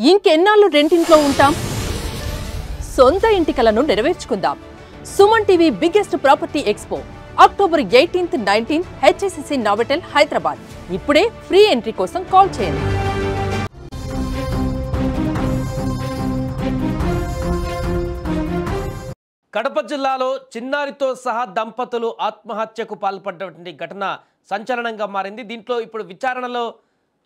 ఇంకెన్నాళ్ళు రెంటింట్లో ఉంటాం? సొంత ఇంటి కలను నెరవేర్చుకుందాం. Suman TV biggest property expo October 18th, 19th HSCC Novotel Hyderabad. ఇప్పుడే ఫ్రీ ఎంట్రీ కోసం కాల్ చేయండి. కడప జిల్లాలో చిన్నారితో సహా దంపతులు ఆత్మహత్యకు పాల్పడ్డటువంటి ఘటన సంచలనంగా మారింది. దీంట్లో ఇప్పుడు విచారణలో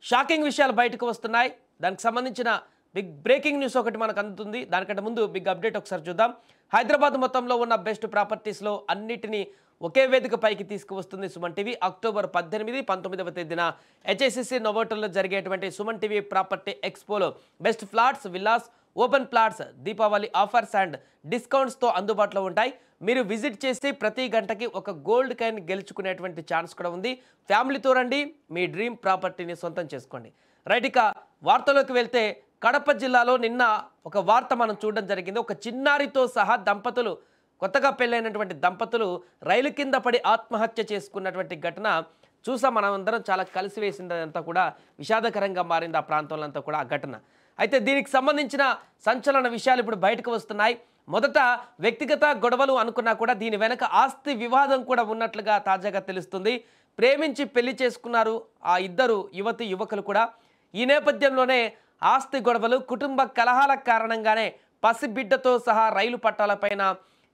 షాకింగ్ విషయాలు బయటకు వస్తున్నాయి. దానికి సంబంధించిన బిగ్ బ్రేకింగ్ న్యూస్ ఒకటి మనకు అందుతుంది. దానికంటే ముందు బిగ్ అప్డేట్ ఒకసారి చూద్దాం. హైదరాబాద్ మొత్తంలో ఉన్న బెస్ట్ ప్రాపర్టీస్లో అన్నిటినీ ఒకే వేదిక పైకి తీసుకువస్తుంది సుమన్ టీవీ. అక్టోబర్ 18, 19వ తేదీన HSCC నోవోటెల్లో జరిగేటువంటి సుమన్ టీవీ ప్రాపర్టీ ఎక్స్పోలో best flats, villas, open plots, Deepavali offers and డిస్కౌంట్స్తో అందుబాటులో ఉంటాయి. మీరు విజిట్ చేసి ప్రతి గంటకి ఒక గోల్డ్ కాయిన్ గెలుచుకునేటువంటి ఛాన్స్ కూడా ఉంది. ఫ్యామిలీతో రండి, మీ డ్రీమ్ ప్రాపర్టీని సొంతం చేసుకోండి. రైట్, ఇక వార్తలోకి వెళ్తే కడప జిల్లాలో నిన్న ఒక వార్త మనం చూడడం జరిగింది. ఒక చిన్నారితో సహా దంపతులు, కొత్తగా పెళ్ళైనటువంటి దంపతులు రైలు కింద పడి ఆత్మహత్య చేసుకున్నటువంటి ఘటన చూసాం. మనం అందరం చాలా కలిసివేసిందంతా కూడా విషాదకరంగా మారింది ఆ ప్రాంతంలో అంతా కూడా ఆ ఘటన. అయితే దీనికి సంబంధించిన సంచలన విషయాలు ఇప్పుడు బయటకు వస్తున్నాయి. మొదట వ్యక్తిగత గొడవలు అనుకున్నా కూడా దీని వెనక ఆస్తి వివాదం కూడా ఉన్నట్లుగా తాజాగా తెలుస్తుంది. ప్రేమించి పెళ్లి చేసుకున్నారు ఆ ఇద్దరు యువతి యువకులు కూడా. ఈ నేపథ్యంలోనే ఆస్తి గొడవలు, కుటుంబ కలహాల కారణంగానే పసిబిడ్డతో సహా రైలు పట్టాలపైన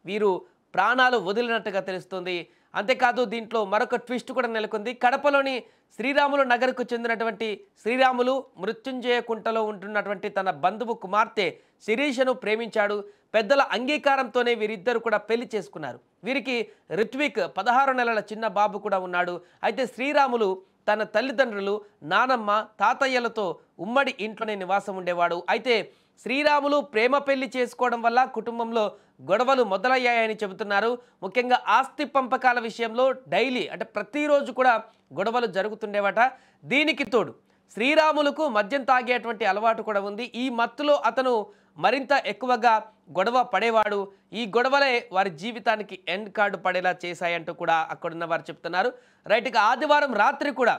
వీరు ప్రాణాలు వదిలినట్టుగా తెలుస్తుంది. అంతేకాదు దీంట్లో మరొక ట్విస్ట్ కూడా నెలకొంది. కడపలోని శ్రీరాములు నగర్కు చెందినటువంటి శ్రీరాములు మృత్యుంజయ కుంటలో ఉంటున్నటువంటి తన బంధువు కుమార్తె శిరీషను ప్రేమించాడు. పెద్దల అంగీకారంతోనే వీరిద్దరు కూడా పెళ్లి చేసుకున్నారు. వీరికి రిత్విక్ 16 నెలల చిన్న బాబు కూడా ఉన్నాడు. అయితే శ్రీరాములు తన తల్లిదండ్రులు, నానమ్మ, తాతయ్యలతో ఉమ్మడి ఇంట్లోనే నివాసం ఉండేవాడు. అయితే శ్రీరాములు ప్రేమ పెళ్లి చేసుకోవడం వల్ల కుటుంబంలో గొడవలు మొదలయ్యాయని చెబుతున్నారు. ముఖ్యంగా ఆస్తి పంపకాల విషయంలో డైలీ అంటే ప్రతిరోజు కూడా గొడవలు జరుగుతుండేవట. దీనికి తోడు శ్రీరాములకు మద్యం తాగేటువంటి అలవాటు కూడా ఉంది. ఈ మత్తులో అతను మరింత ఎక్కువగా గొడవ పడేవాడు. ఈ గొడవలే వారి జీవితానికి ఎండ్ కార్డు పడేలా చేశాయంటూ కూడా అక్కడున్న వారు చెప్తున్నారు. రైట్, ఇక ఆదివారం రాత్రి కూడా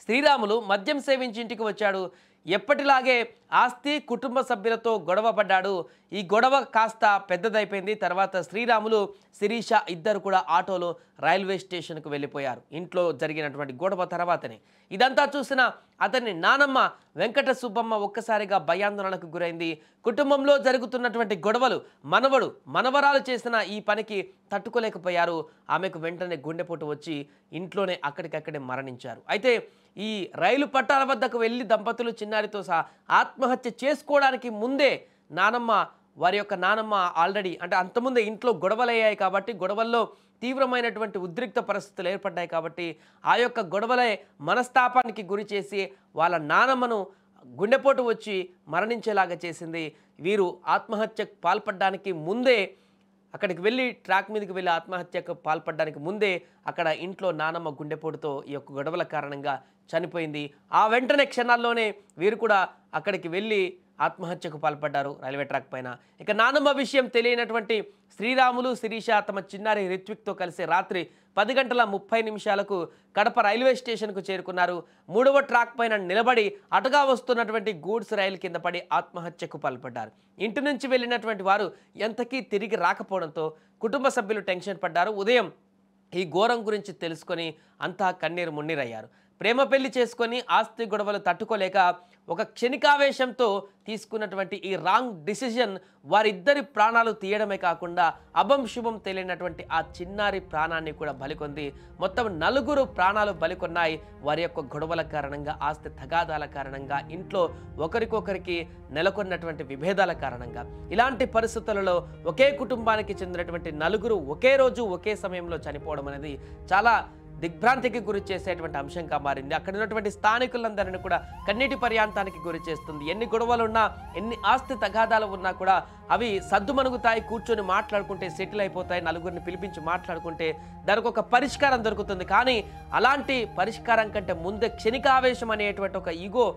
శ్రీరాములు మద్యం సేవించి ఇంటికి వచ్చాడు. ఎప్పటిలాగే ఆస్తి, కుటుంబ సభ్యులతో గొడవ పడ్డాడు. ఈ గొడవ కాస్త పెద్దదైపోయింది. తర్వాత శ్రీరాములు, శిరీష ఇద్దరు కూడా ఆటోలో రైల్వే స్టేషన్కు వెళ్ళిపోయారు. ఇంట్లో జరిగినటువంటి గొడవ తర్వాతనే ఇదంతా చూసిన అతని నానమ్మ వెంకట సుబ్బమ్మ ఒక్కసారిగా భయాందోళనకు గురైంది. కుటుంబంలో జరుగుతున్నటువంటి గొడవలు మనవడు, మనవరాలు చేసిన ఈ పనికి తట్టుకోలేకపోయారు. ఆమెకు వెంటనే గుండెపోటు వచ్చి ఇంట్లోనే అక్కడికక్కడే మరణించారు. అయితే ఈ రైలు పట్టాల వద్దకు వెళ్ళి దంపతులు చిన్నారితో సహా ఆత్మహత్య చేసుకోవడానికి ముందే వారి యొక్క నానమ్మ ఆల్రెడీ అంటే అంతకుముందే ఇంట్లో గొడవలయ్యాయి కాబట్టి, గొడవల్లో తీవ్రమైనటువంటి ఉద్రిక్త పరిస్థితులు ఏర్పడ్డాయి కాబట్టి ఆ యొక్క గొడవలే మనస్తాపానికి గురి చేసి వాళ్ళ నానమ్మను గుండెపోటు వచ్చి మరణించేలాగా చేసింది. వీరు ఆత్మహత్యకు పాల్పడడానికి ముందే అక్కడికి వెళ్ళి ట్రాక్ మీదకి వెళ్ళి ఆత్మహత్యకు పాల్పడడానికి ముందే అక్కడ ఇంట్లో నానమ్మ గుండెపోటుతో ఈ యొక్క గొడవల కారణంగా చనిపోయింది. ఆ వెంటనే క్షణాల్లోనే వీరు కూడా అక్కడికి వెళ్ళి ఆత్మహత్యకు పాల్పడ్డారు రైల్వే ట్రాక్ పైన. ఇక నానమ్మ విషయం తెలియనటువంటి శ్రీరాములు, శిరీష తమ చిన్నారి రిత్విక్తో కలిసి రాత్రి 10:30 కడప రైల్వే స్టేషన్కు చేరుకున్నారు. 3వ ట్రాక్ పైన నిలబడి అటుగా వస్తున్నటువంటి గూడ్స్ రైలు కింద పడి ఆత్మహత్యకు పాల్పడ్డారు. ఇంటి నుంచి వెళ్ళినటువంటి వారు ఎంతకీ తిరిగి రాకపోవడంతో కుటుంబ సభ్యులు టెన్షన్ పడ్డారు. ఉదయం ఈ ఘోరం గురించి తెలుసుకొని అంతా కన్నీరు మున్నీరయ్యారు. ప్రేమ పెళ్లి చేసుకొని ఆస్తి గొడవలు తట్టుకోలేక ఒక క్షణికావేశంతో తీసుకున్నటువంటి ఈ రాంగ్ డిసిజన్ వారిద్దరి ప్రాణాలు తీయడమే కాకుండా అభం శుభం తెలియనటువంటి ఆ చిన్నారి ప్రాణాన్ని కూడా బలికొంది. మొత్తం 4 ప్రాణాలు బలికొన్నాయి వారి యొక్క గొడవల కారణంగా, ఆస్తి తగాదాల కారణంగా, ఇంట్లో ఒకరికొకరికి నెలకొన్నటువంటి విభేదాల కారణంగా. ఇలాంటి పరిస్థితులలో ఒకే కుటుంబానికి చెందినటువంటి 4 ఒకే రోజు ఒకే సమయంలో చనిపోవడం అనేది చాలా దిగ్భ్రాంతికి గురి చేసేటువంటి అంశంగా మారింది. అక్కడ ఉన్నటువంటి స్థానికులందరినీ కూడా కన్నీటి పర్యాంతానికి గురి చేస్తుంది. ఎన్ని గొడవలు ఉన్నా, ఎన్ని ఆస్తి తగాదాలు ఉన్నా కూడా అవి సద్దుమణుగుతాయి. కూర్చొని మాట్లాడుకుంటే సెటిల్ అయిపోతాయి. 4గురిని పిలిపించి మాట్లాడుకుంటే దానికి ఒక పరిష్కారం దొరుకుతుంది. కానీ అలాంటి పరిష్కారం కంటే ముందే క్షణికావేశం అనేటువంటి ఒక ఈగో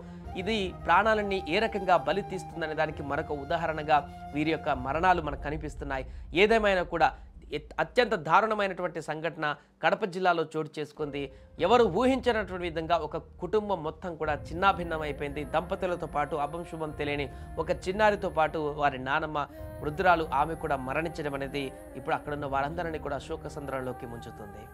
ఇది ప్రాణాలన్నీ ఏ రకంగా బలి తీస్తుందనే దానికి మరొక ఉదాహరణగా వీరి యొక్క మరణాలు మనకు కనిపిస్తున్నాయి. ఏదేమైనా కూడా అత్యంత దారుణమైనటువంటి సంఘటన కడప జిల్లాలో చోటు చేసుకుంది. ఎవరు ఊహించినటువంటి విధంగా ఒక కుటుంబం మొత్తం కూడా చిన్నాభిన్నం అయిపోయింది. దంపతులతో పాటు అభం శుభం తెలియని ఒక చిన్నారితో పాటు వారి నానమ్మ వృద్ధురాలు ఆమె కూడా మరణించడం అనేది ఇప్పుడు అక్కడున్న వారందరినీ కూడా శోకసంద్రంలోకి ముంచుతుంది.